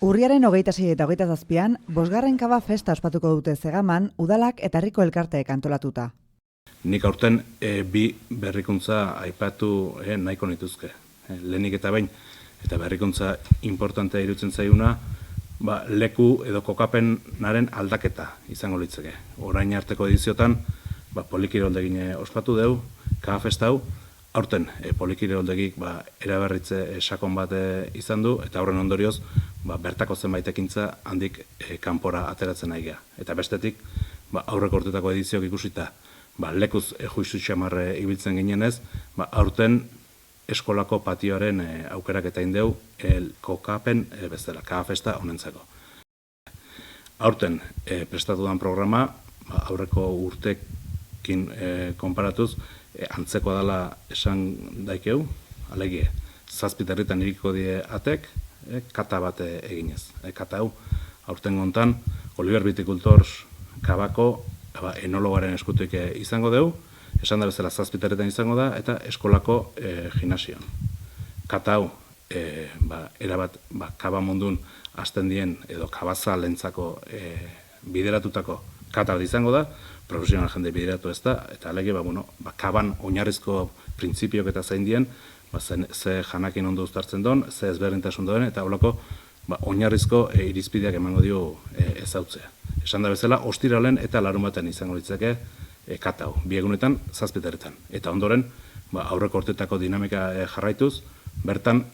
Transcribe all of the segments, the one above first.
Urriaren 26 eta 27an, bosgarren kaba festa ospatuko dute Zegaman, udalak eta herriko elkarteek antolatuta. Nik aurten bi berrikuntza aipatu nahiko nituzke. Lehenik eta behin, eta berrikuntza importantea iruditzen zaiguna, leku edo kokapenaren aldaketa izango litzeke. Orain arteko ediziotan, polikiroldegin ospatu dugu, kaba festa hau, aurten polikiroldegik eraberritze sakon bat izan du, eta horren ondorioz, bertako zenbait ekintza handik kanpora ateratzen nahi geha. Eta bestetik, aurreko urtetako edizioak ikusita, lekuz juizu xamarre ibiltzen ginenez, aurten eskolako patioaren aukerak eta indeu kokapen bezala, kaba festa honentzako. Aurten prestatu den programa, aurreko urtekin konparatuz, antzeko dela esan daikeu, alegie, 7 herritan iriko die atek, kata bat eginez. Kata hau, aurten gontan, Oliver Viticultors kabako enologaren eskutik izango dugu, esan da bezala 7 herritan izango da, eta eskolako gimnasioan. Kata hau, erabat kaba mundun hasten dien edo kabaza lentzako bideratutako kata bat izango da, profesional jende bideratu ez da, eta alege, kaban oinarrizko printzipioak eta zain dien, ze janakin ondo uztartzen duen, ze ezberdintasun duen, eta holako oinarrizko irizpideak emango dio ezautzea. Esan da bezala, ostiralen eta larumaten izango litzake kata hau, bi egunetan, 7 herritan. Eta ondoren, aurreko urtetako dinamika jarraituz, bertan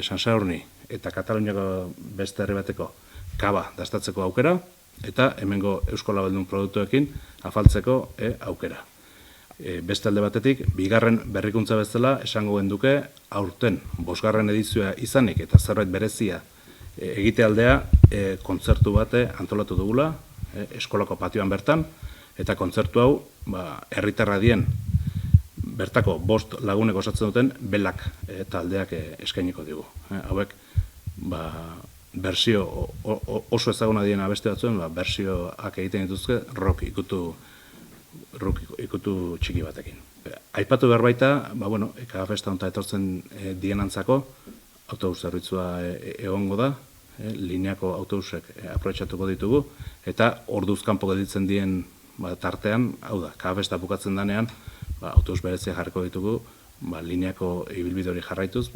San Sadurni eta Kataluniako beste herri bateko kaba dastatzeko aukera, eta hemengo Eusko Labeldun produktuekin afaltzeko aukera. Beste alde batetik, bigarren berrikuntza bezala esango genduke, aurten 5. edizioa izanik eta zerbait berezia egite aldea kontzertu bate antolatu dugula, eskolako patioan bertan, eta kontzertu hau herritarra dien bertako 5 lagunek osatzen duten belak taldeak eskainiko digu. Hauek, bersio oso ezaguna dien abeste batzuen, bersioak egiten dituzke rock ikutu txiki batekin. Aipatu behar baita, kaba festa honetan etortzen dienantzako autobus zerbitzua egongo da, lineako autobusek aprobetxatuko ditugu, eta orduz kanpo gelditzen dien tartean, hau da, kaba festa bukatzen danean, autobus berezia jarriko ditugu, lineako ibilbide hori jarraituz.